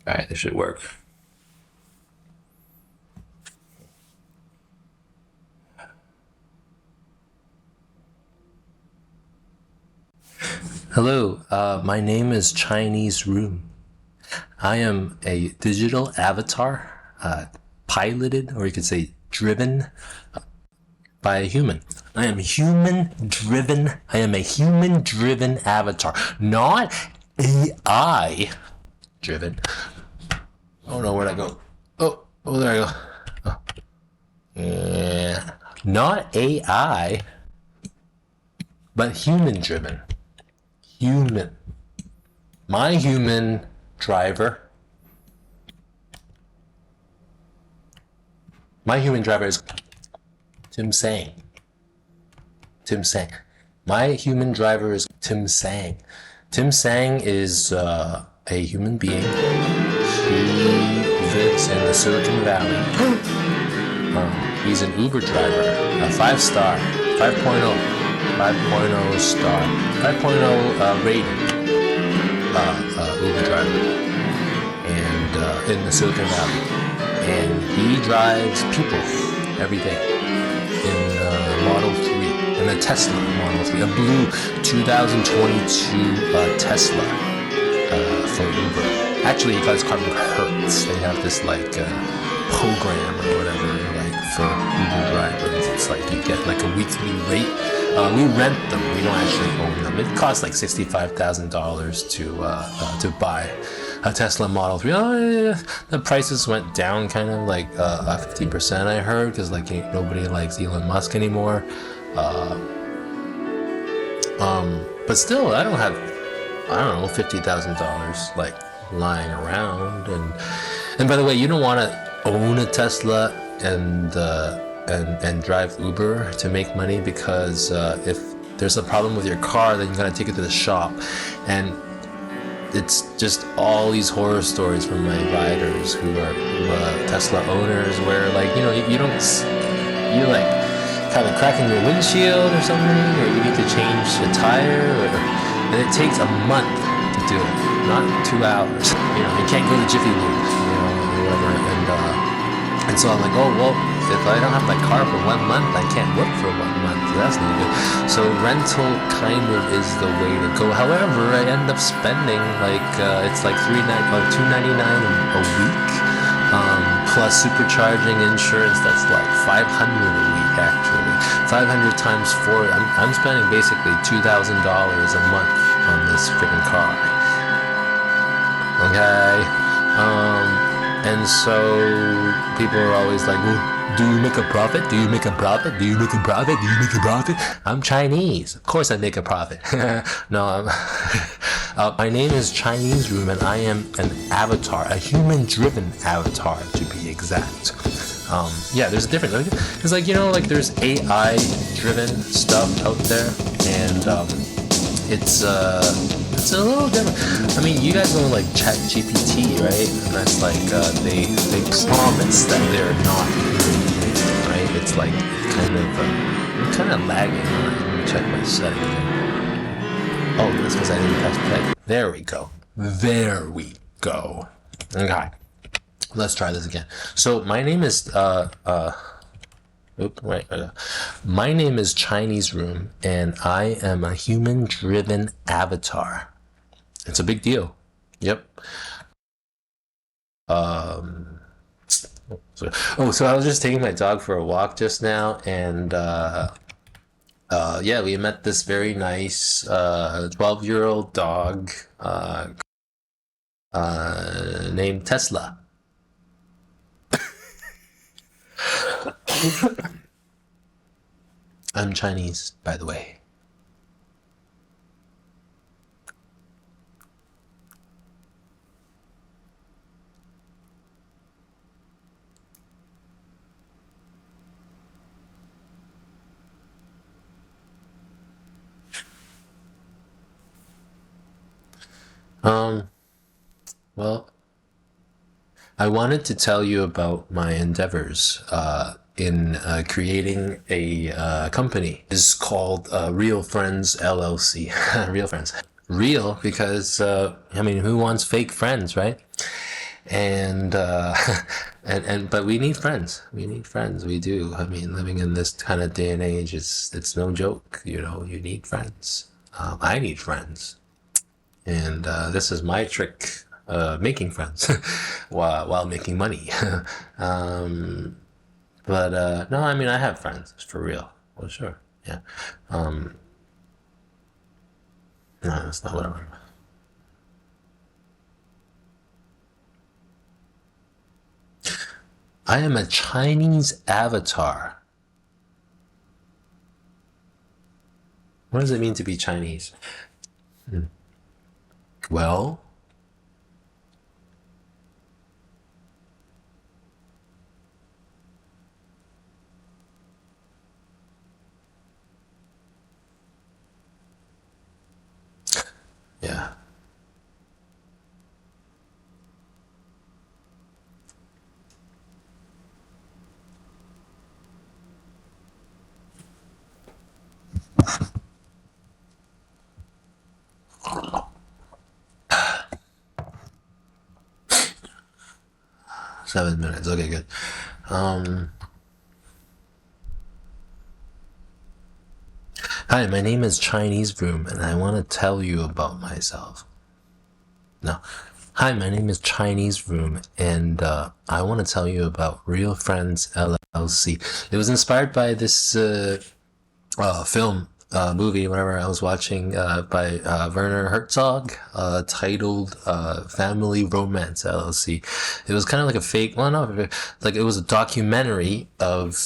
All right, this should work. Hello, my name is Chinese Room. I am a digital avatar, piloted, or you could say driven by a human. I am human-driven. I am a human-driven avatar, not AI-driven. Oh no, where'd I go? Oh, there I go. Oh. Yeah. Not AI, but human-driven. Human. My human driver. My human driver is Tim Sang. Tim Sang. My human driver is Tim Sang. Tim Sang is a human being. He lives in the Silicon Valley. He's an Uber driver, a 5-star, 5.0 star, 5.0 rated Uber driver, and in the Silicon Valley, and he drives people every day in Model 3, in a Tesla Model 3, a blue 2022 Tesla for Uber. Actually, you guys call it Hertz. They have this like program or whatever, like for Uber drivers. It's like you get like a weekly rate. We rent them. We don't actually own them. It costs like $65,000 to buy a Tesla Model 3. Oh, yeah. The prices went down kind of like 50%, I heard, because like nobody likes Elon Musk anymore. But still, I don't know, $50,000 like lying around. And by the way, you don't want to own a Tesla and drive Uber to make money, because if there's a problem with your car, then you gotta take it to the shop, and it's just all these horror stories from my riders who are Tesla owners, where like you like kind of cracking your windshield or something, or you need to change a tire, and it takes a month to do it, not 2 hours. You can't go to Jiffy Lube, or whatever, and so I'm like, oh well, if I don't have my car for 1 month, I can't work for 1 month. That's no good. So rental kind of is the way to go. However, I end up spending like it's like $299 a week, plus supercharging insurance. That's like $500 a week actually. 500 times 4. I'm spending basically $2,000 a month on this freaking car. Okay. And so people are always like, well, do you make a profit? Do you make a profit? Do you make a profit? Do you make a profit? I'm Chinese. Of course I make a profit. No, my name is Chinese Room, and I am an avatar, a human-driven avatar to be exact. Yeah, there's a difference. It's like, like there's AI-driven stuff out there, and it's a little different. I mean, you guys know like ChatGPT, right? And that's like they promise that they're not human, right? It's like kind of lagging. Let me check my setting. Oh, that's because I didn't press play. There we go. Okay, let's try this again. So my name is my name is Chinese Room, and I am a human-driven avatar. It's a big deal. Yep. So I was just taking my dog for a walk just now, and we met this very nice 12-year-old dog named Tesla. I'm Chinese, by the way. Well, I wanted to tell you about my endeavors in creating a company. It's called Real Friends LLC. Real Friends. Real because, who wants fake friends, right? and and but we need friends. We need friends. We do. I mean, living in this kind of day and age, it's no joke. You know, you need friends. I need friends, and this is my trick. Making friends while making money. um, but no, I mean I have friends for real. Well, sure, yeah. Um, no, that's not what I want. I am a Chinese avatar. What does it mean to be Chinese? Hmm. Well, yeah. 7 minutes. Okay, good. Um, Hi, my name is Chinese Room, and I want to tell you about myself. No. Hi, my name is Chinese Room, and I want to tell you about Real Friends LLC. It was inspired by this film, movie, whatever I was watching by Werner Herzog, titled Family Romance LLC. It was kind of like a fake, well, no, like it was a documentary of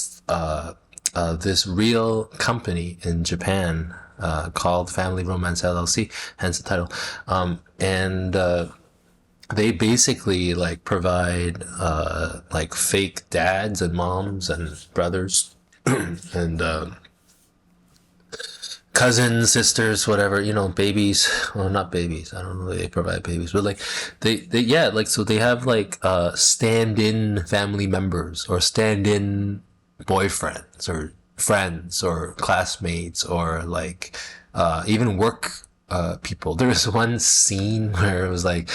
this real company in Japan called Family Romance LLC, hence the title. And they basically like provide like fake dads and moms and brothers and cousins, sisters, whatever, babies. Well, not babies. I don't know if they provide babies, but like yeah, like so they have like stand-in family members or stand-in boyfriends or friends or classmates or like even work people. There was one scene where it was like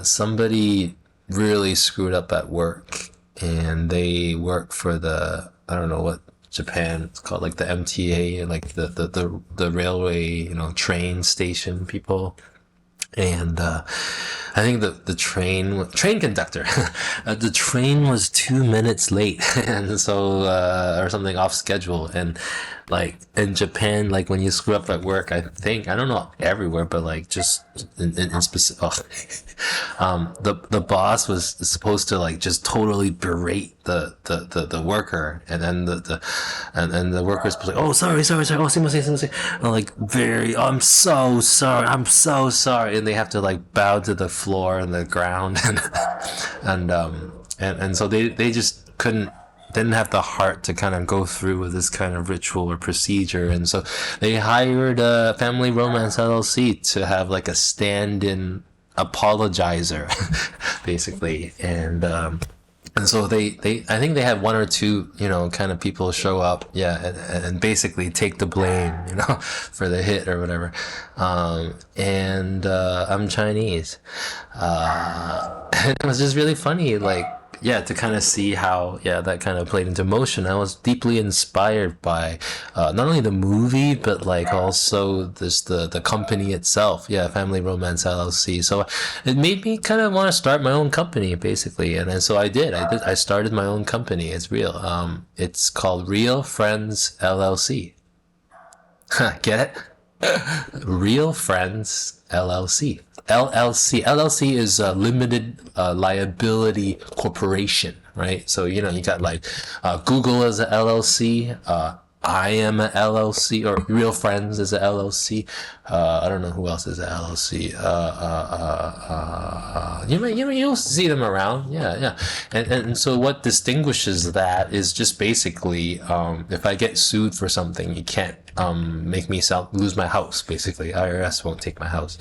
somebody really screwed up at work and they work for the, I don't know what Japan it's called, like the MTA, like the railway, train station people. And I think the train conductor, the train was 2 minutes late, and so or something off schedule. And like in Japan, like when you screw up at work, I think I don't know everywhere, but like just in specific, the boss was supposed to like just totally berate the worker, and then and the worker's supposed to like, oh sorry, oh sumimasen. Like very, oh, I'm so sorry, and they have to like bow to the floor and the ground, and so they just didn't have the heart to kind of go through with this kind of ritual or procedure, and so they hired Family Romance LLC to have like a stand-in apologizer, basically. And so they I think they had one or two kind of people show up, yeah, and basically take the blame, for the hit or whatever. And I'm Chinese, and it was just really funny, like, yeah, to kind of see how, yeah, that kind of played into motion. I was deeply inspired by not only the movie, but like also the company itself. Yeah, Family Romance LLC. So it made me kind of want to start my own company, basically. And then so I did. I started my own company. It's real. It's called Real Friends LLC. Get it? Real Friends LLC. LLC is a limited liability corporation, right? So you got like Google as a LLC, I am a LLC, or Real Friends is a LLC. I don't know who else is a LLC. You'll see them around. Yeah, yeah. And so what distinguishes that is just basically, if I get sued for something, you can't make me lose my house. Basically, IRS won't take my house.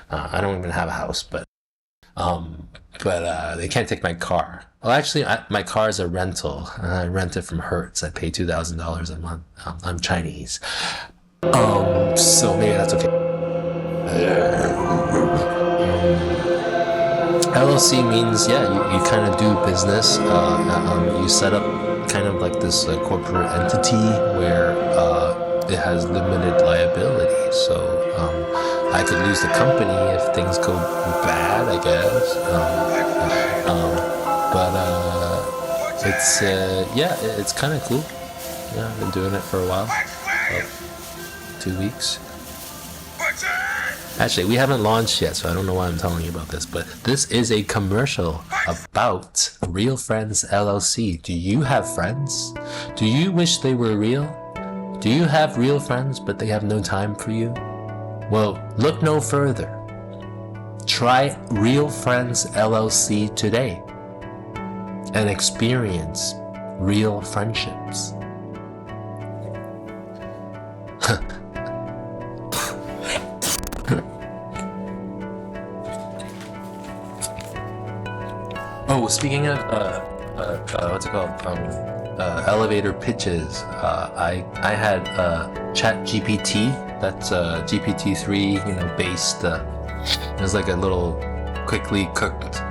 I don't even have a house, but they can't take my car. Well, actually, my car is a rental. I rent it from Hertz. I pay $2,000 a month. I'm Chinese, so maybe that's okay. LLC means, yeah, you kind of do business. You set up kind of like this corporate entity where it has limited liability. So I could lose the company if things go bad, I guess. But it's kind of cool. Yeah, I've been doing it for a while, about 2 weeks. Actually, we haven't launched yet, so I don't know why I'm telling you about this, but this is a commercial about Real Friends LLC. Do you have friends? Do you wish they were real? Do you have real friends, but they have no time for you? Well, look no further. Try Real Friends LLC today and experience real friendships. Oh, speaking of what's it called? Elevator pitches. I had Chat GPT. That's GPT-3, based. It was like a little quickly cooked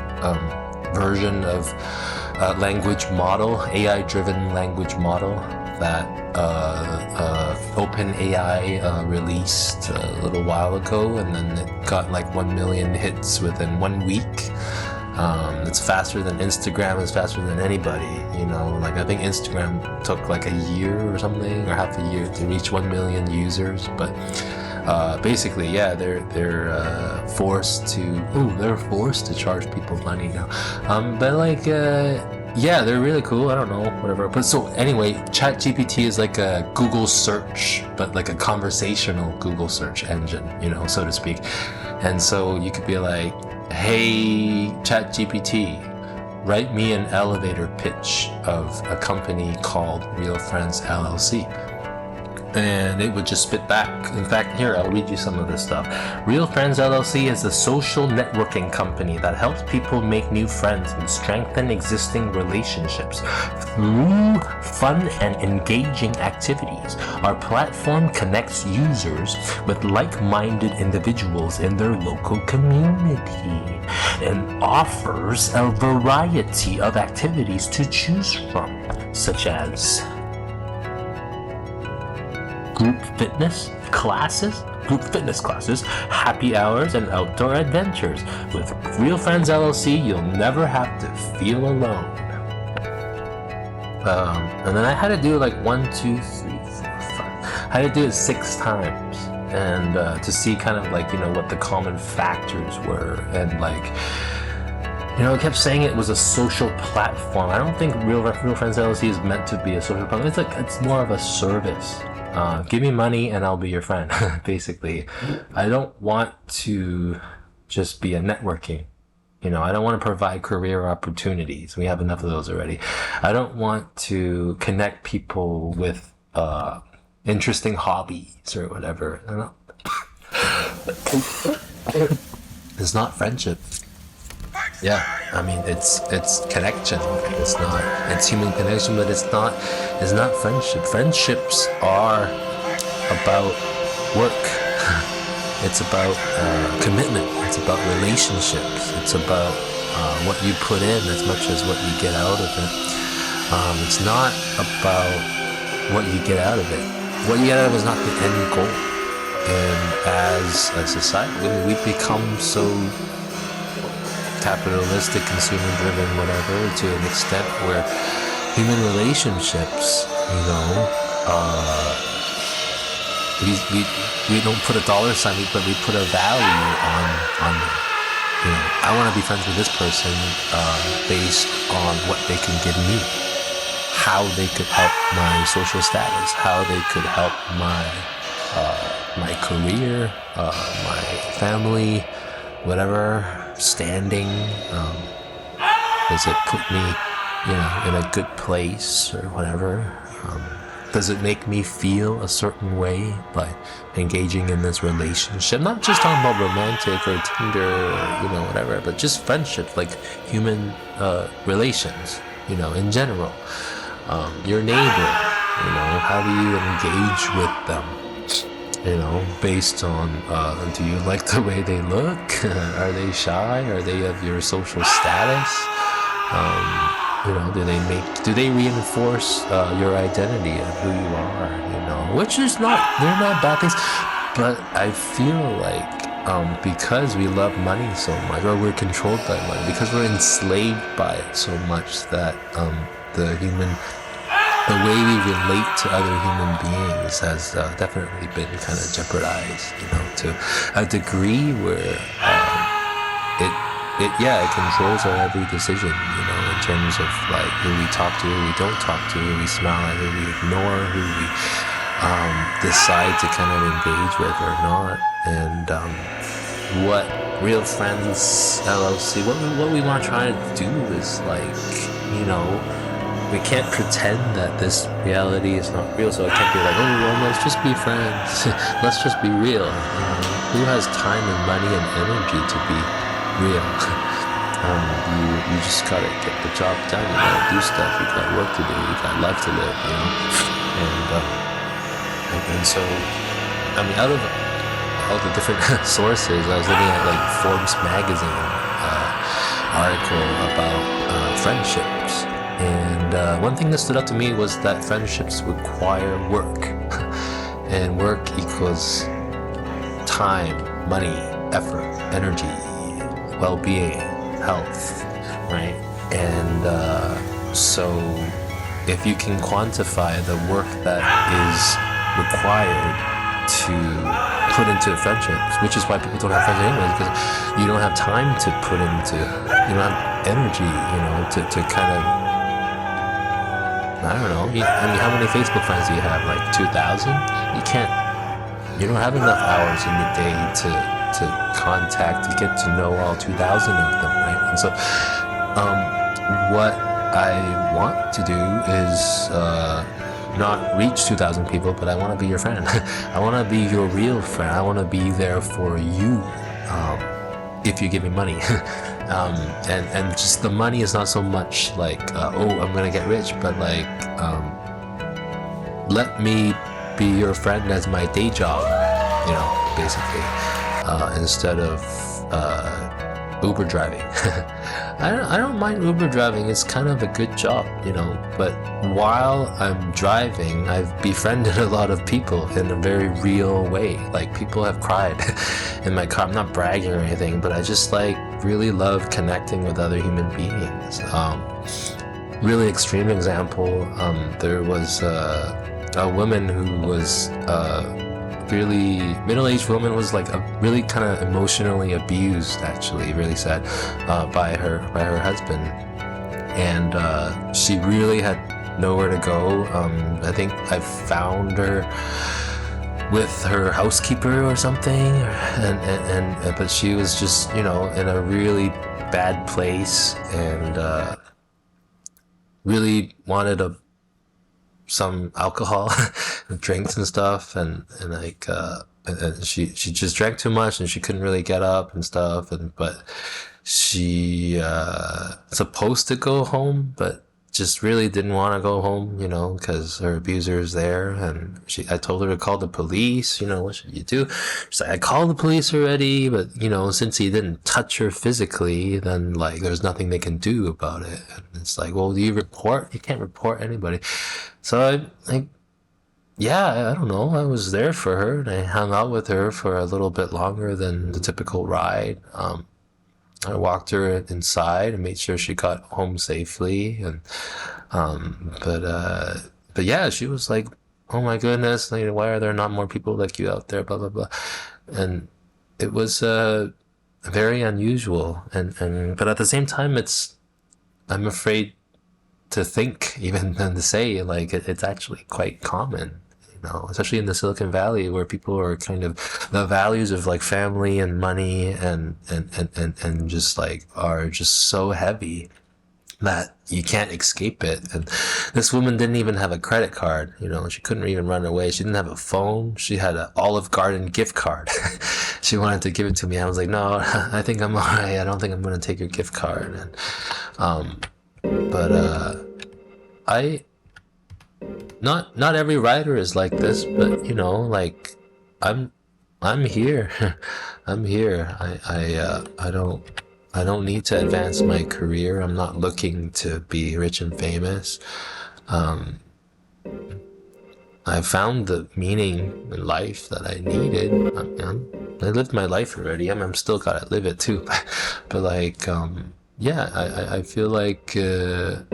version of language model, AI-driven language model that OpenAI released a little while ago, and then it got like 1 million hits within 1 week. It's faster than Instagram, it's faster than anybody, like I think Instagram took like a year or something, or half a year to reach 1 million users, but basically, yeah, they're forced to charge people money now. But like, yeah, they're really cool. I don't know, whatever. But so anyway, ChatGPT is like a Google search, but like a conversational Google search engine, so to speak. And so you could be like, hey, ChatGPT, write me an elevator pitch of a company called Real Friends LLC. And it would just spit back. In fact, here, I'll read you some of this stuff. Real Friends LLC is a social networking company that helps people make new friends and strengthen existing relationships through fun and engaging activities. Our platform connects users with like-minded individuals in their local community and offers a variety of activities to choose from, such as group fitness classes, happy hours, and outdoor adventures. With Real Friends LLC, you'll never have to feel alone. And then I had to do like 1, 2, 3, 4, 5. I had to do it 6 times, and to see kind of like what the common factors were, and like I kept saying it was a social platform. I don't think Real Friends LLC is meant to be a social platform. It's more of a service. Give me money and I'll be your friend, basically. I don't want to just be a networking. I don't want to provide career opportunities. We have enough of those already. I don't want to connect people with interesting hobbies or whatever. It's not friendship. Yeah, I mean it's connection. It's human connection, but it's not friendship. Friendships are about work. It's about commitment. It's about relationships. It's about what you put in as much as what you get out of it. It's not about what you get out of it. What you get out of it is not the end goal. And as a society, we've become so capitalistic, consumer-driven, whatever, to an extent where human relationships, we don't put a dollar sign, but we put a value on them. I want to be friends with this person based on what they can give me, how they could help my social status, how they could help my career, my family, whatever. Standing, does it put me, in a good place or whatever? Does it make me feel a certain way by engaging in this relationship? Not just talking about romantic or Tinder or, whatever, but just friendship, like human relations, in general. Your neighbor, how do you engage with them? based on do you like the way they look? Are they shy? Are they of your social status? Do they reinforce your identity of who you are? Which is they're not bad things, but I feel like because we love money so much, or we're controlled by money, because we're enslaved by it so much, that the way we relate to other human beings has definitely been kind of jeopardized, to a degree where it controls our every decision, in terms of like who we talk to, who we don't talk to, who we smile at, who we ignore, who we decide to kind of engage with or not. And what Real Friends LLC, what we want to try to do is like, we can't pretend that this reality is not real, so it can't be like, oh, well, let's just be friends. Let's just be real. Who has time and money and energy to be real? You just gotta get the job done. You gotta do stuff. You got work to do. You got life to live. And so, out of all the different sources, I was looking at like Forbes magazine article about friendships. And one thing that stood out to me was that friendships require work. And work equals time, money, effort, energy, well-being, health, right? And so if you can quantify the work that is required to put into friendships, which is why people don't have friends anyway, because you don't have time to put into, you don't have energy, to kind of, I don't know. How many Facebook friends do you have? Like 2,000? You don't have enough hours in the day to contact, to get to know all 2,000 of them, right? And so, what I want to do is not reach 2,000 people, but I want to be your friend. I want to be your real friend. I want to be there for you, if you give me money. And just the money is not so much like, I'm gonna get rich, but like, let me be your friend as my day job, basically, instead of Uber driving. I don't mind Uber driving. It's kind of a good job, but while I'm driving, I've befriended a lot of people in a very real way. Like, people have cried in my car. I'm not bragging or anything, but I just like really love connecting with other human beings. Really extreme example, there was a woman who was really middle-aged woman, was like a really kind of emotionally abused, actually, really sad, by her husband, and she really had nowhere to go. I think I found her with her housekeeper or something, and but she was just in a really bad place, and really wanted some alcohol, drinks and stuff, and like and she just drank too much, and she couldn't really get up and stuff, but she supposed to go home, but just really didn't want to go home, because her abuser is there. And I told her to call the police. What should you do? She's like, I called the police already, but since he didn't touch her physically, then like there's nothing they can do about it. And it's like, well, do you report? You can't report anybody. So I don't know. I was there for her, and I hung out with her for a little bit longer than the typical ride. I walked her inside and made sure she got home safely, and but yeah, she was like, oh my goodness, like, why are there not more people like you out there, blah blah blah. And it was very unusual, and but at the same time, I'm afraid to think, even than to say, like, it's actually quite common, especially in the Silicon Valley, where people are kind of, the values of like family and money and just like are just so heavy that you can't escape it. And this woman didn't even have a credit card, she couldn't even run away. She didn't have a phone. She had an Olive Garden gift card. She wanted to give it to me. I was like, no, I think I'm all right. I don't think I'm going to take your gift card. And not every writer is like this, but like I'm I'm here. I'm here. I don't need to advance my career. I'm not looking to be rich and famous. Um, I found the meaning in life that I needed. I lived my life already. I'm still gotta live it too. But like, yeah, I feel like, and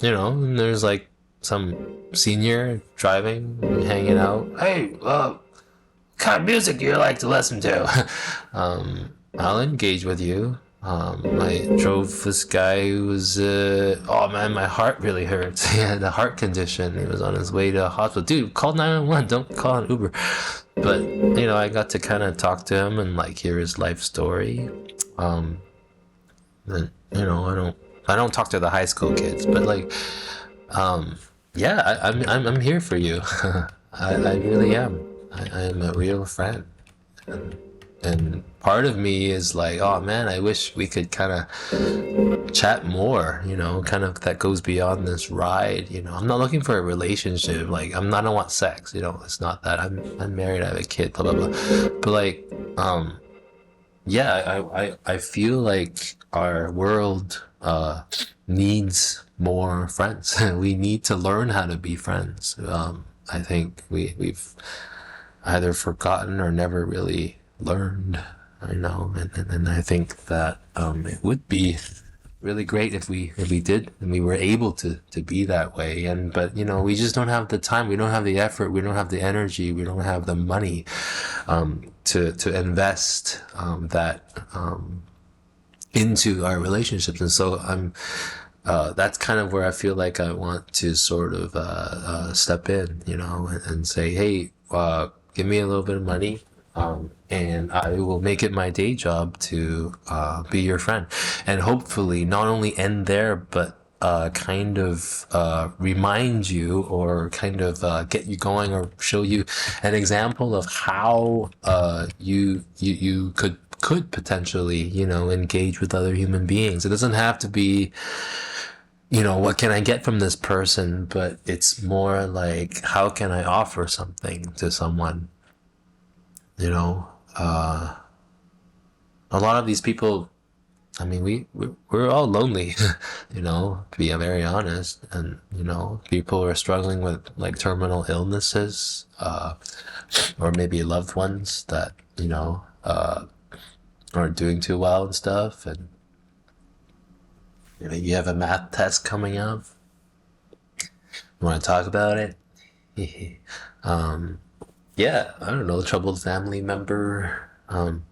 there's like some senior driving, hanging out. Hey, what kind of music do you like to listen to? I'll engage with you. I drove this guy who was, oh man, my heart really hurts. He had a heart condition. He was on his way to a hospital. Dude, call 911. Don't call an Uber. But, I got to kind of talk to him and like hear his life story. And, I don't talk to the high school kids, but like, yeah, I'm here for you. I really am. I am a real friend. And part of me is like, oh man, I wish we could kind of chat more, kind of that goes beyond this ride. I'm not looking for a relationship. Like, I don't want sex, it's not that. I'm married, I have a kid, blah, blah, blah. But like, yeah, I feel like our world, needs more friends. We need to learn how to be friends. I think we've either forgotten or never really learned. And I think that it would be really great if we did and we were able to be that way. But we just don't have the time, we don't have the effort, we don't have the energy, we don't have the money to invest that into our relationships. And so that's kind of where I feel like I want to sort of step in, and say, hey, give me a little bit of money, and I will make it my day job to be your friend, and hopefully not only end there, but kind of remind you, or kind of get you going, or show you an example of how you could potentially, engage with other human beings. It doesn't have to be, what can I get from this person, but it's more like, how can I offer something to someone? A lot of these people, I mean, we're all lonely, to be very honest. And, people are struggling with like terminal illnesses, or maybe loved ones that, aren't doing too well and stuff. And, you have a math test coming up. You want to talk about it? Yeah, I don't know, troubled family member. I'm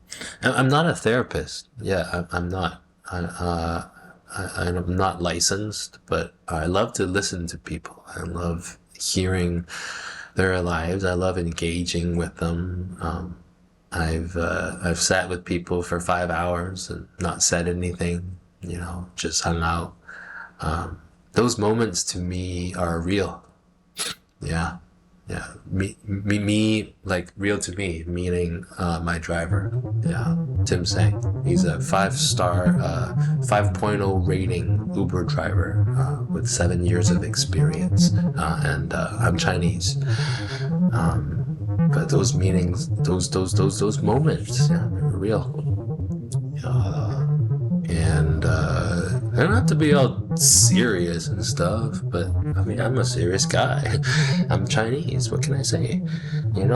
not a therapist. Yeah, I'm not. I'm not licensed, but I love to listen to people. I love hearing their lives. I love engaging with them. I've sat with people for 5 hours and not said anything. Just hung out. Those moments to me are real. Yeah. Yeah, me, like real to me, meaning my driver. Yeah, Tim Sang. He's a 5-star, 5.0 rating Uber driver with 7 years of experience, and I'm Chinese. But those meanings, those moments, yeah, they're real. And I don't have to be all serious and stuff, but I mean, I'm a serious guy. I'm Chinese. What can I say? And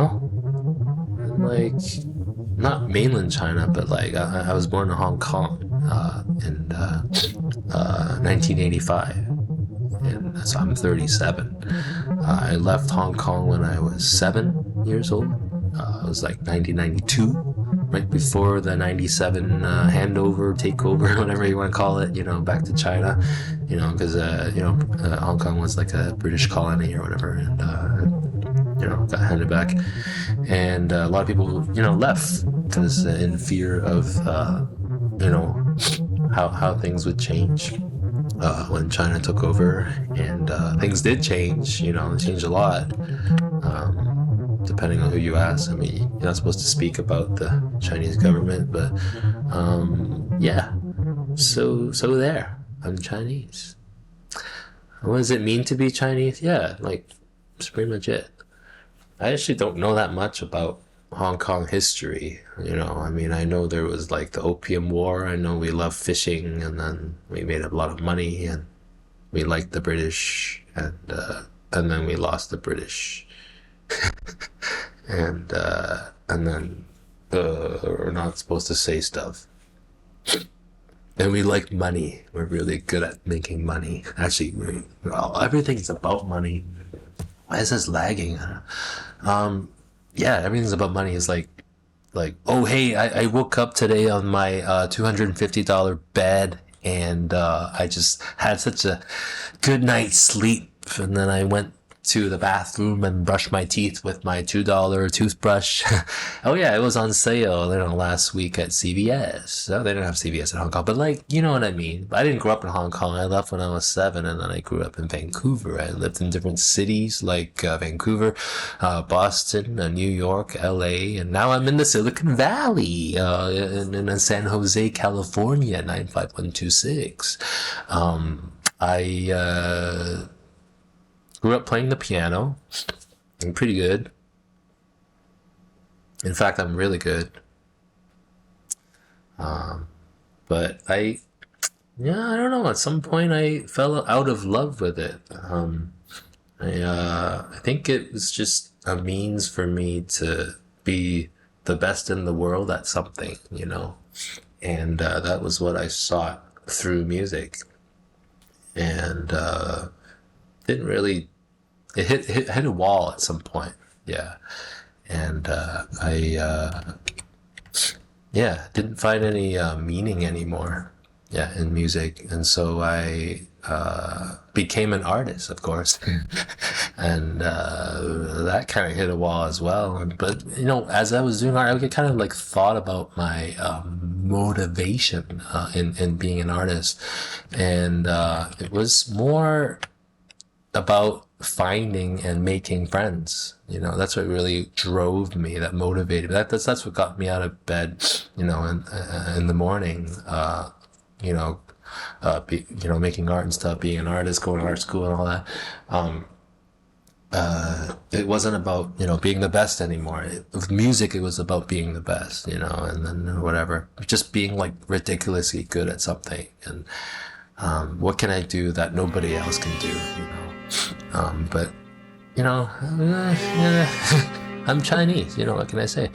like, not mainland China, but like, I was born in Hong Kong in 1985, and so I'm 37. I left Hong Kong when I was 7 years old. It was like 1992, right before the 97 handover, takeover, whatever you want to call it, back to China, because, Hong Kong was like a British colony or whatever, and, got handed back. And a lot of people, left because in fear of, how things would change when China took over. And things did change, changed a lot. Depending on who you ask. I mean, you're not supposed to speak about the Chinese government, but yeah. So there, I'm Chinese. What does it mean to be Chinese? Yeah, like, that's pretty much it. I actually don't know that much about Hong Kong history. I mean, I know there was like the Opium War. I know we loved fishing, and then we made a lot of money, and we liked the British, and then we lost the British, and then we're not supposed to say stuff. And we like money. We're really good at making money. Actually, everything's about money. Why is this lagging? Yeah, everything's about money. It's like, oh hey, I woke up today on my $250 bed, and I just had such a good night's sleep, and then I went to the bathroom and brushed my teeth with my $2 toothbrush. Oh yeah, it was on sale, last week at CVS. So they didn't have CVS in Hong Kong, but you know what I mean. I didn't grow up in Hong Kong. I left when I was 7, and then I grew up in Vancouver. I lived in different cities like Vancouver, Boston, New York, LA, and now I'm in the Silicon Valley, in San Jose, California, 95126. I grew up playing the piano. I'm pretty good. In fact, I'm really good. But I don't know. At some point, I fell out of love with it. I think it was just a means for me to be the best in the world at something, and that was what I sought through music. And didn't really. It hit a wall at some point, yeah, and I didn't find any meaning anymore, yeah, in music, and so I became an artist, of course, and that kind of hit a wall as well. But as I was doing art, I kind of thought about my motivation in being an artist, and it was more about finding and making friends. That's what really drove me, that motivated me. That's what got me out of bed, in the morning, making art and stuff, being an artist, going to art school and all that. It wasn't about, being the best anymore. With music, it was about being the best, and then whatever, just being ridiculously good at something. And what can I do that nobody else can do, but I'm Chinese, what can I say?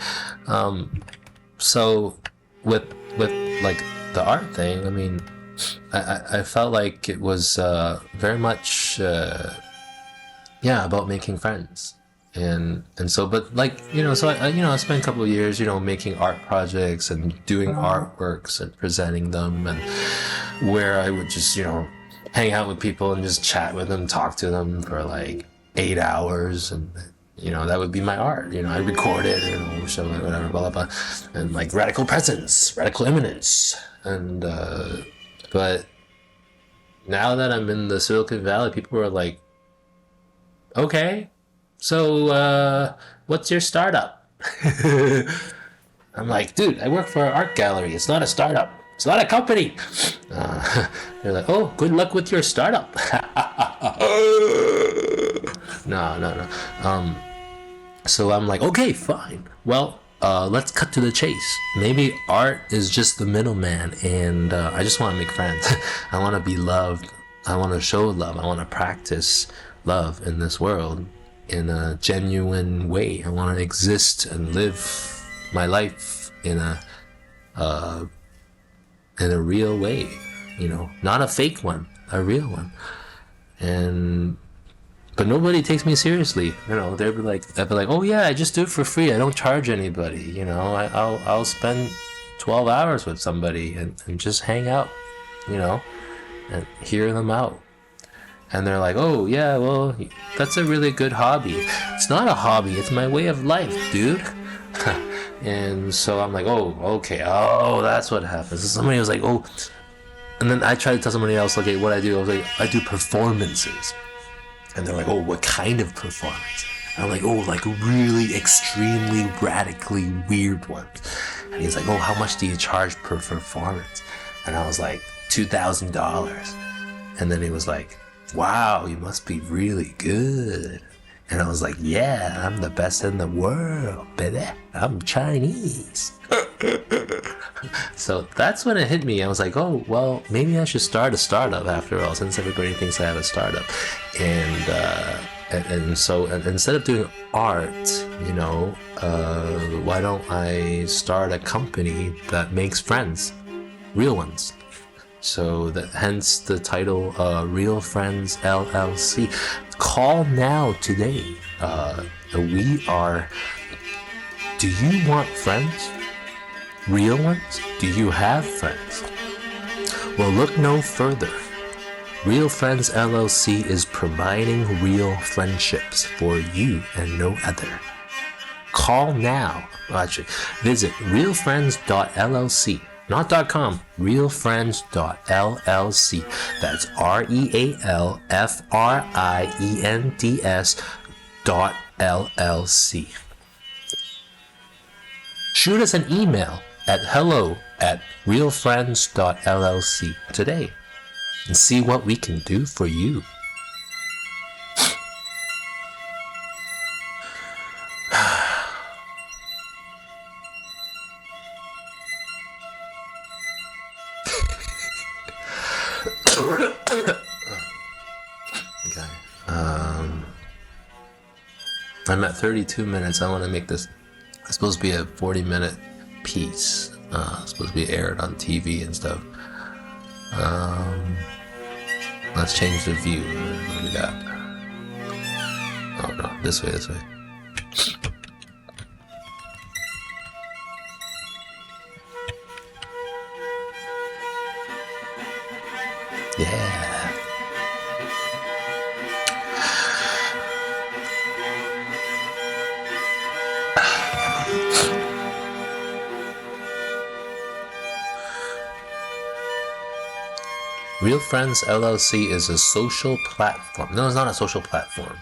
So with the art thing, I mean, I felt like it was very much about making friends. And so, but so I spent a couple of years, making art projects and doing artworks and presenting them, and where I would just, hang out with people and just chat with them, talk to them for 8 hours, and that would be my art. I record it, show it, whatever, blah blah blah, and radical presence, radical imminence, and but now that I'm in the Silicon Valley, people are like, okay, so what's your startup? I'm like, dude, I work for an art gallery. It's not a startup. It's not a company. They're like, oh, good luck with your startup. No. So I'm like, okay, fine. Well, let's cut to the chase. Maybe art is just the middleman, and I just want to make friends. I want to be loved. I want to show love. I want to practice love in this world in a genuine way. I want to exist and live my life in a real way, not a fake one, a real one. But nobody takes me seriously. They'll be like, oh yeah, I just do it for free. I don't charge anybody. I'll spend 12 hours with somebody and just hang out, and hear them out. And they're like, oh yeah, well, that's a really good hobby. It's not a hobby. It's my way of life, dude. And so I'm like, oh, okay. Oh, that's what happens. And somebody was like, oh, and then I tried to tell somebody else, okay, what I do. I was like, I do performances. And they're like, oh, what kind of performance? And I'm like, oh, really extremely radically weird ones. And he's like, oh, how much do you charge per performance? And I was like, $2,000. And then he was like, wow, you must be really good. And I was like, yeah, I'm the best in the world, baby. I'm Chinese. So that's when it hit me. I was like, oh, well, maybe I should start a startup after all, since everybody thinks I have a startup. And instead of doing art, why don't I start a company that makes friends, real ones? So that hence the title, Real Friends LLC. Call now today. We are. Do you want friends? Real ones? Do you have friends? Well, look no further. Real Friends LLC is providing real friendships for you and no other. Call now. Actually, visit realfriends.llc. Not .com, realfriends.llc. That's REALFRIENDS.LLC. Shoot us an email at hello@realfriends.llc today and see what we can do for you. Okay. I'm at 32 minutes. I want to make this. It's supposed to be a 40-minute piece. It's supposed to be aired on TV and stuff. Let's change the view. What do we got? Oh no, this way. Yeah. Real Friends LLC is a social platform. No, it's not a social platform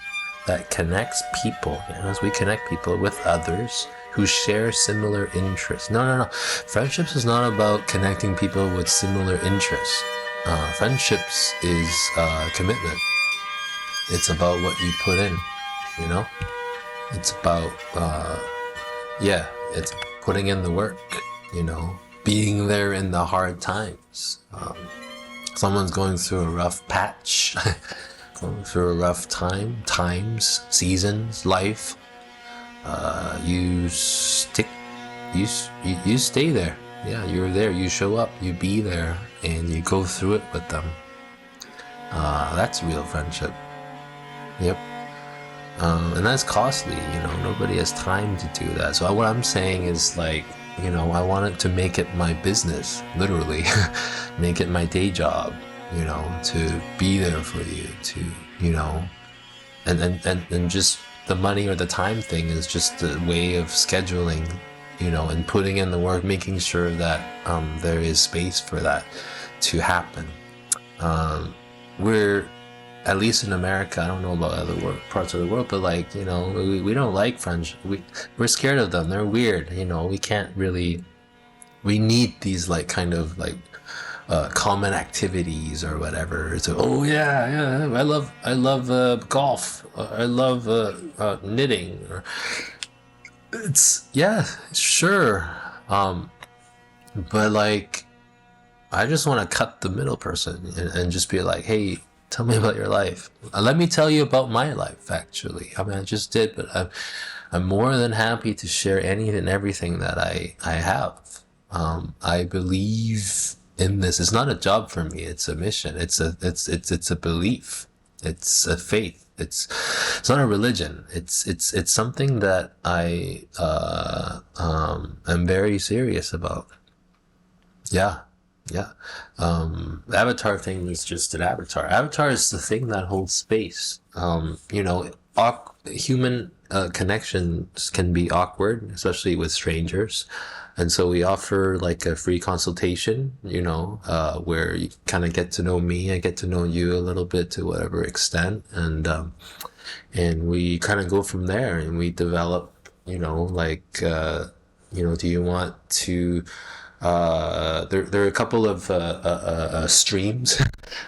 that connects people. As we connect people with others who share similar interests. No. Friendships is not about connecting people with similar interests. Friendships is commitment. It's about what you put in, It's about, it's putting in the work, being there in the hard times. Someone's going through a rough patch, going through a rough times, seasons, life. You stay there. Yeah, you're there. You show up. You be there, and you go through it with them. That's real friendship. Yep. And that's costly. Nobody has time to do that. So what I'm saying is I wanted to make it my business, literally, make it my day job, to be there for you, and just the money or the time thing is just a way of scheduling, and putting in the work, making sure that there is space for that to happen. We're, at least in America, I don't know about other parts of the world, but we don't like friends. We're scared of them. They're weird. We can't really. We need these common activities or whatever. So I love golf. I love knitting. It's sure. But I just want to cut the middle person and just be like, hey, tell me about your life. Let me tell you about my life, actually. I mean, I just did, but I'm more than happy to share any and everything that I have. I believe in this. It's not a job for me. It's a mission. It's a belief. It's a faith. It's not a religion. It's something that I am very serious about. Yeah. Avatar thing is just an avatar. Avatar is the thing that holds space. Human connections can be awkward, especially with strangers. And so we offer a free consultation, where you kind of get to know me, I get to know you a little bit to whatever extent. And we kind of go from there and we develop, do you want to, there are a couple of streams,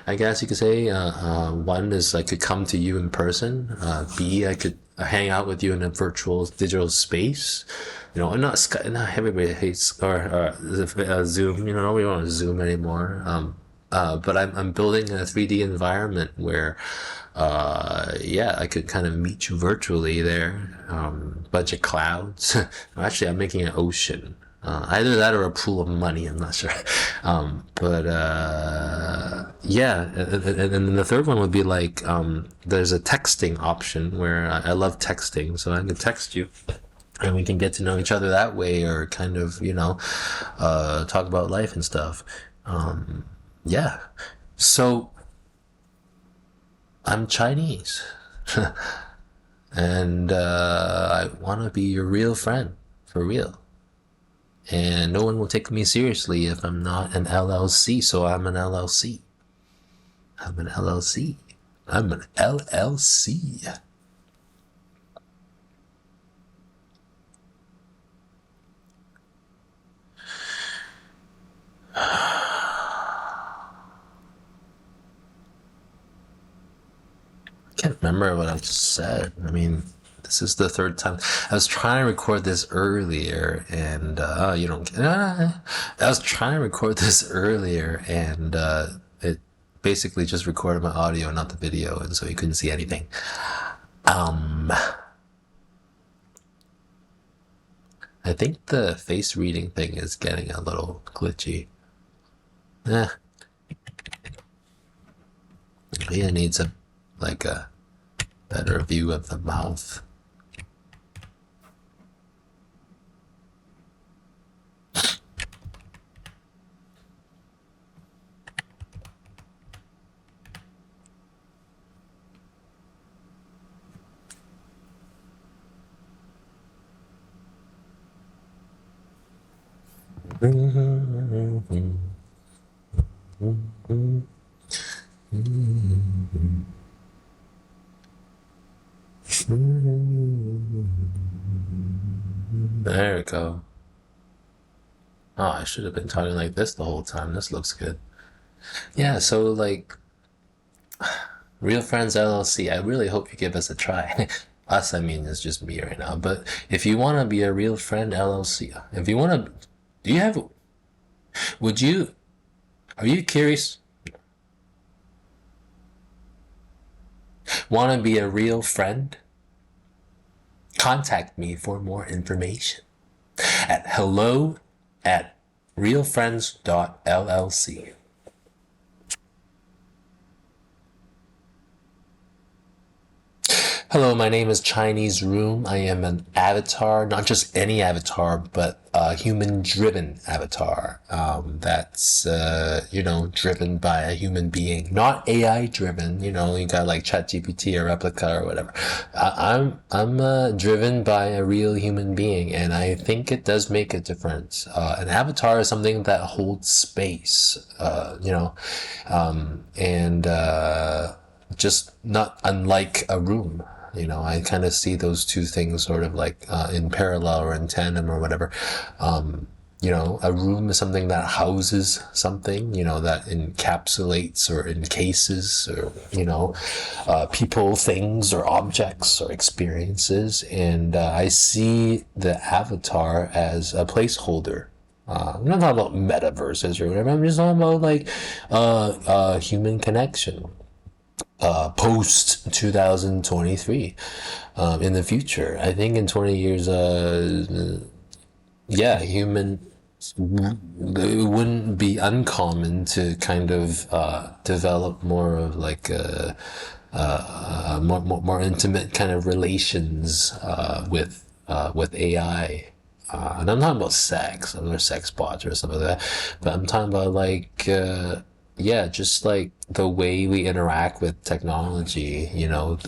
I guess you could say. One is I could come to you in person. B, I could hang out with you in a virtual digital space. And not everybody hates or Zoom. Nobody wants Zoom anymore. But I'm building a 3D environment where, yeah, I could kind of meet you virtually there. Bunch of clouds. Actually, I'm making an ocean. Either that or a pool of money. I'm not sure. But yeah, and then the third one would be like, there's a texting option where I love texting, so I can text you and we can get to know each other that way, or kind of, talk about life and stuff. Yeah. So I'm Chinese and I want to be your real friend for real. And no one will take me seriously if I'm not an LLC. So I'm an LLC. I'm an LLC. I'm an LLC. I can't remember what I just said. I mean, this is the third time. I was trying to record this earlier, and you don't. I was trying to record this earlier, and it basically just recorded my audio, not the video, and so you couldn't see anything. I think the face reading thing is getting a little glitchy. Eh, maybe it needs a better view of the mouth. There we go. Oh, I should have been talking like this the whole time. This looks good. Yeah, so like Real Friends LLC, I really hope you give us a try. Us, I mean, it's just me right now. But if you want to be a Real Friend LLC, if you want to, do you have, would you, are you curious? Want to be a real friend? Contact me for more information at hello@realfriends.llc. Hello, my name is Chinese Room. I am an avatar, not just any avatar, but a human-driven avatar. That's driven by a human being, not AI-driven. You got like ChatGPT or Replica or whatever. I'm driven by a real human being, and I think it does make a difference. An avatar is something that holds space. And just not unlike a room. I kind of see those two things sort of like in parallel or in tandem or whatever. A room is something that houses something, that encapsulates or encases or, people, things, or objects or experiences. And I see the avatar as a placeholder. I'm not talking about metaverses or whatever. I'm just talking about like human connection. Post 2023, in the future, I think in 20 years, human, it wouldn't be uncommon to kind of develop more of like a more intimate kind of relations with AI. And I'm talking about sex, or sex bots or something like that, but I'm talking about like just like the way we interact with technology,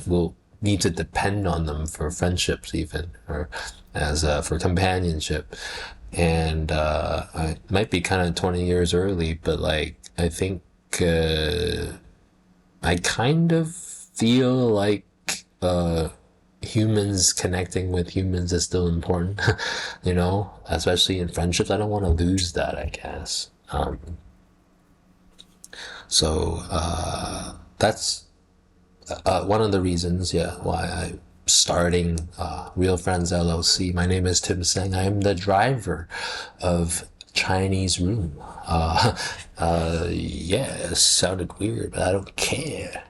we'll need to depend on them for friendships even, or as for companionship. And it might be kind of 20 years early, but like I think I kind of feel like humans connecting with humans is still important, especially in friendships. I don't want to lose that, I guess. So that's one of the reasons, why I starting Real Friends LLC. My name is Tim Seng. I am the driver of Chinese Room. Yeah, it sounded weird, but I don't care.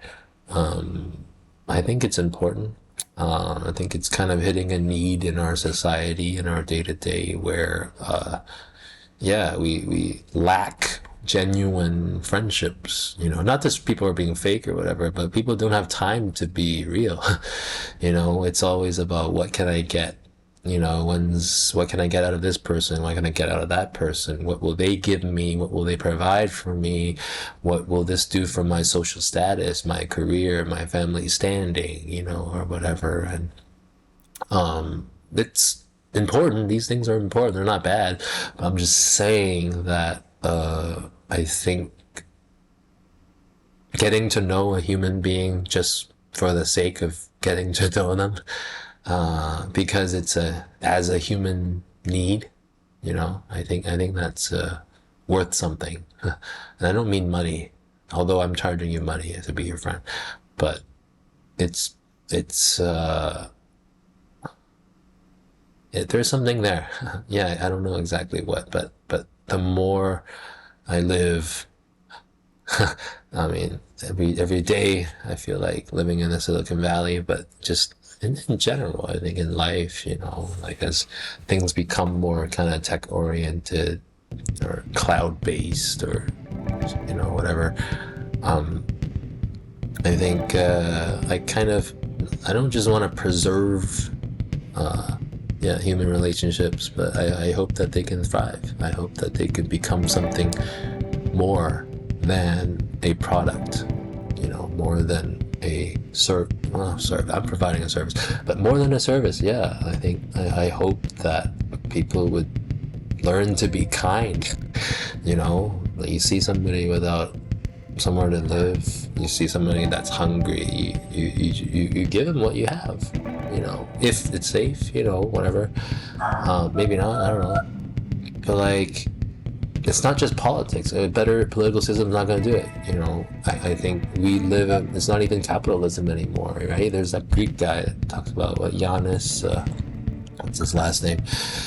I think it's important. I think it's kind of hitting a need in our society, in our day to day, where, yeah, we lack genuine friendships. Not that people are being fake or whatever, but people don't have time to be real. It's always about what can I get? What can I get out of this person? What can I get out of that person? What will they give me? What will they provide for me? What will this do for my social status, my career, my family standing, or whatever? And it's important. These things are important. They're not bad. But I'm just saying that I think getting to know a human being just for the sake of getting to know them, because it's as a human need, I think that's worth something. And I don't mean money, although I'm charging you money to be your friend, but it's there's something there. Yeah, I don't know exactly what, but the more I live, I mean, every day I feel like living in the Silicon Valley, but just in general, I think in life, like as things become more kind of tech oriented or cloud based or, whatever, I think I don't just want to preserve human relationships, but I hope that they can thrive. I hope that they could become something more than a product, more than a service. I'm providing a service, but more than a service. Yeah, I hope that people would learn to be kind. You see somebody without somewhere to live, you see somebody that's hungry, you give them what you have, if it's safe, whatever. Maybe not, I don't know, but it's not just politics. A better political system is not going to do it. I think we live in, it's not even capitalism anymore, right? There's that Greek guy that talks about Giannis, what's his last name?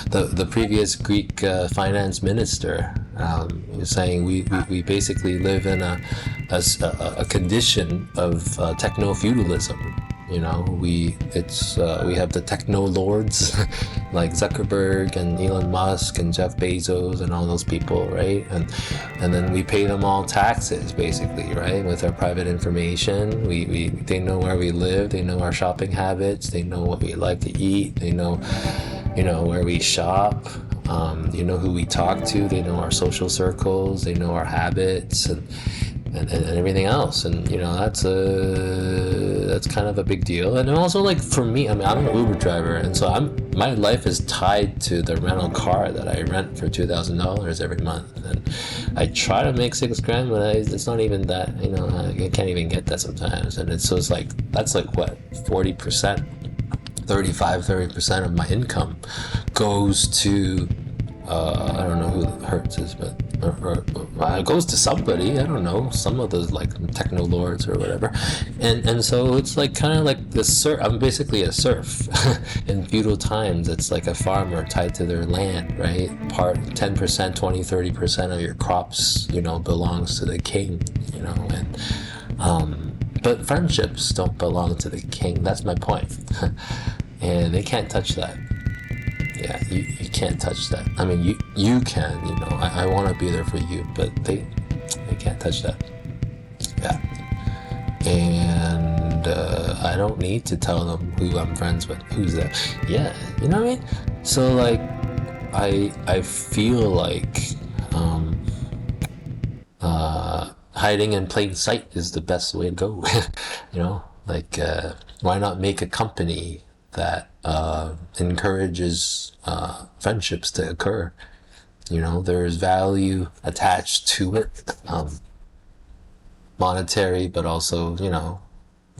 The previous Greek finance minister was saying we basically live in a condition of techno-feudalism. We have the techno lords like Zuckerberg and Elon Musk and Jeff Bezos and all those people, right? And then we pay them all taxes, basically, right? With our private information, they know where we live, they know our shopping habits, they know what we like to eat, they know, where we shop, who we talk to, they know our social circles, they know our habits and everything else, and that's kind of a big deal. And also, for me, I mean, I'm an Uber driver, and so my life is tied to the rental car that I rent for $2,000 every month, and I try to make $6,000, but it's not even that. I can't even get that sometimes, and it's that's what 40%, 30% of my income goes to. I don't know who Hertz is, but it goes to somebody. I don't know, some of those techno lords or whatever, and so it's kind of like the serf. I'm basically a serf. In feudal times, it's like a farmer tied to their land, right? 10%, 20-30% of your crops, belongs to the king, but friendships don't belong to the king. That's my point. And they can't touch that. Yeah, you can't touch that. I mean, you can, I want to be there for you, but they can't touch that. Yeah. And I don't need to tell them who I'm friends with, who's that. Yeah, you know what I mean? So I feel like hiding in plain sight is the best way to go. Why not make a company that encourages friendships to occur? There's value attached to it, monetary, but also,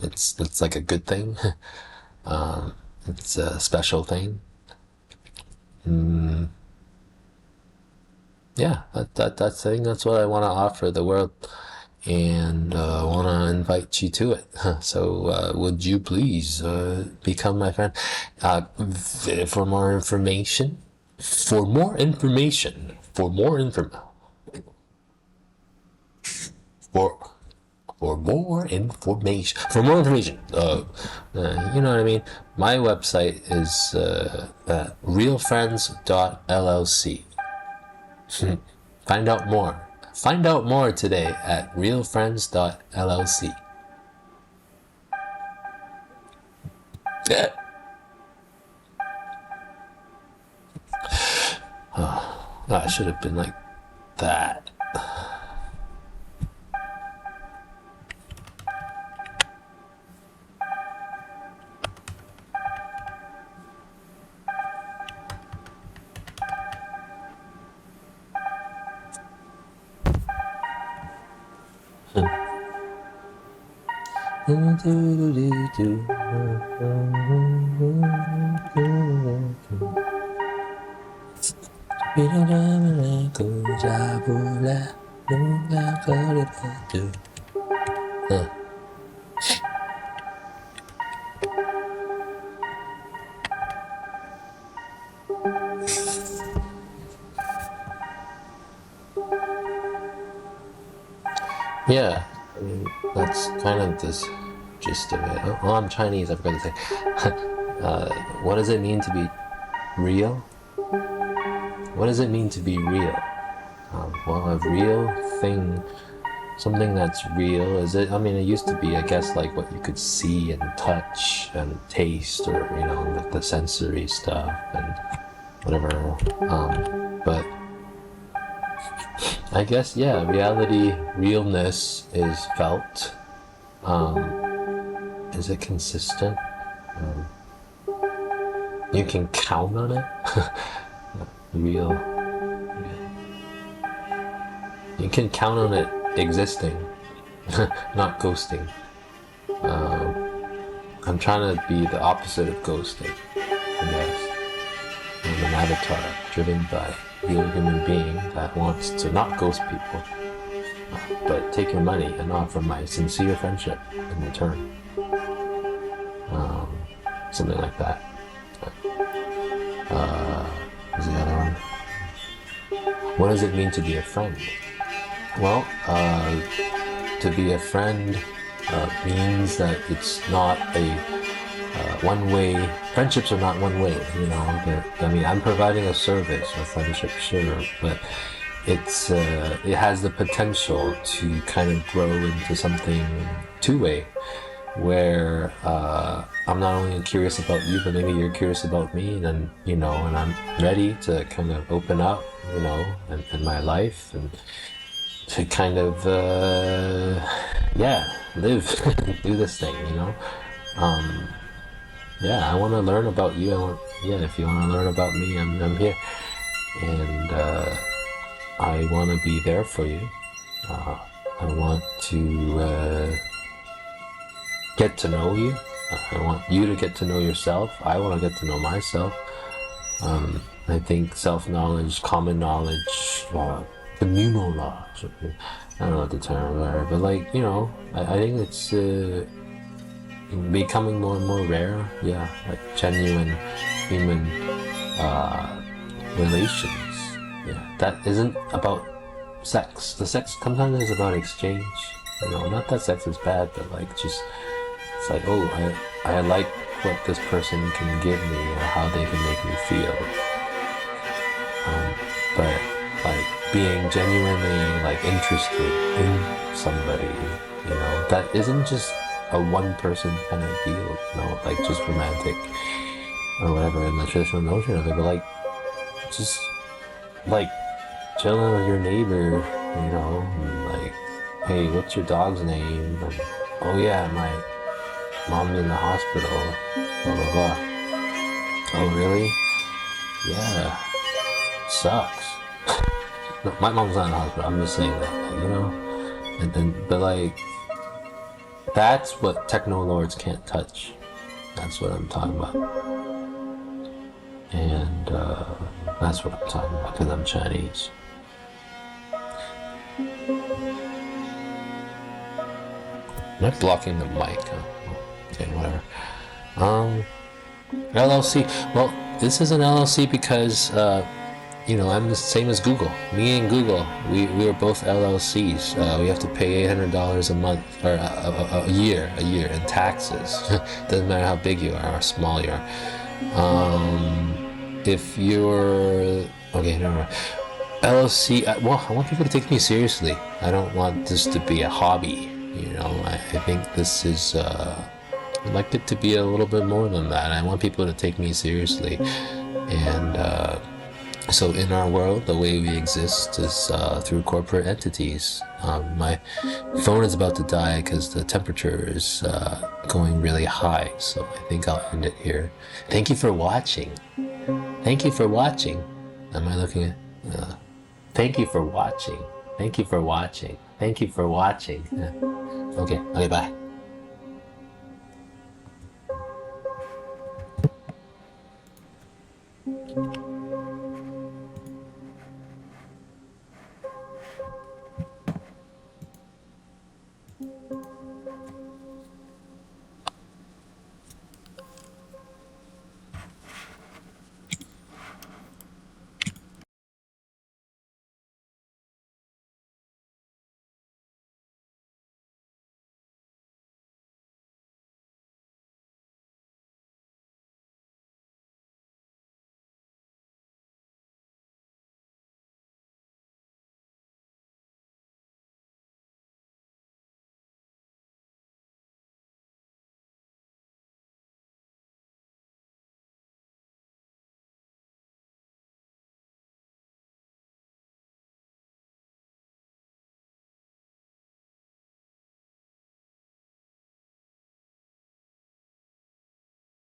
it's like a good thing. It's a special thing. Yeah, that's I think that's what I want to offer the world. and want to invite you to it. So would you please become my friend? For more information, for more information, for more information, for more information, you know what I mean? My website is realfriends.llc. Find out more. Find out more today at realfriends.llc. Yeah. Oh, I should have been like that. Yeah, I mean, that's kind of this gist of it. Oh, I'm Chinese, I forgot to say. What does it mean to be real? What does it mean to be real? Well, a real thing, something that's real, is it? I mean, it used to be, I guess, like what you could see and touch and taste, or, you know, with the sensory stuff and whatever. But I guess, yeah, realness is felt. Is it consistent? You can count on it. real. You can count on it existing, not ghosting. I'm trying to be the opposite of ghosting, I guess. I'm an avatar driven by a real human being that wants to not ghost people, but take your money and offer my sincere friendship in return. Something like that. What's the other one? What does it mean to be a friend? Well, to be a friend means that it's not a one-way. Friendships are not one way, you know. I mean, I'm providing a service, a friendship, sure, but it has the potential to kind of grow into something two-way, where I'm not only curious about you, but maybe you're curious about me, and then, you know, and I'm ready to kind of open up, you know, in my life, and to kind of live do this thing, you know. I want to learn about you. If you want to learn about me, I'm here, and I want to be there for you. I want to get to know you. I want you to get to know yourself. I want to get to know myself. I think self-knowledge, common knowledge, communal knowledge, I don't know what the terms are, but, like, you know, I think it's becoming more and more rare. Yeah, like genuine human relations. Yeah, that isn't about sex. The sex sometimes is about exchange. You know, not that sex is bad, but, like, just, it's like, oh, I like what this person can give me, or how they can make me feel. But, like, being genuinely, like, interested in somebody, you know, that isn't just a one-person kind of deal, you know, like just romantic or whatever in the traditional notion of it, but, like, just, like, chilling with your neighbor, you know, and, like, hey, what's your dog's name? And, oh yeah, my mom's in the hospital, blah blah blah. Oh really? Yeah, sucks. No, my mom's not in the hospital, I'm just saying that, like, you know, but, like, that's what techno-lords can't touch. That's what I'm talking about. And that's what I'm talking about, because I'm Chinese. Am I blocking the mic? Okay, whatever. Um, LLC. Well, this is an LLC because I'm the same as Google. Me and Google, we are both LLCs. We have to pay $800 a month or a year in taxes. Doesn't matter how big you are or small you are. If you're okay, never mind. LLC. Well, I want people to take me seriously. I don't want this to be a hobby. I think this is. I'd like it to be a little bit more than that. I want people to take me seriously, and so in our world, the way we exist is through corporate entities. My phone is about to die because the temperature is going really high, so I think I'll end it here. Thank you for watching. Thank you for watching. Am I looking at? Thank you for watching. Thank you for watching. Thank you for watching. Okay, bye.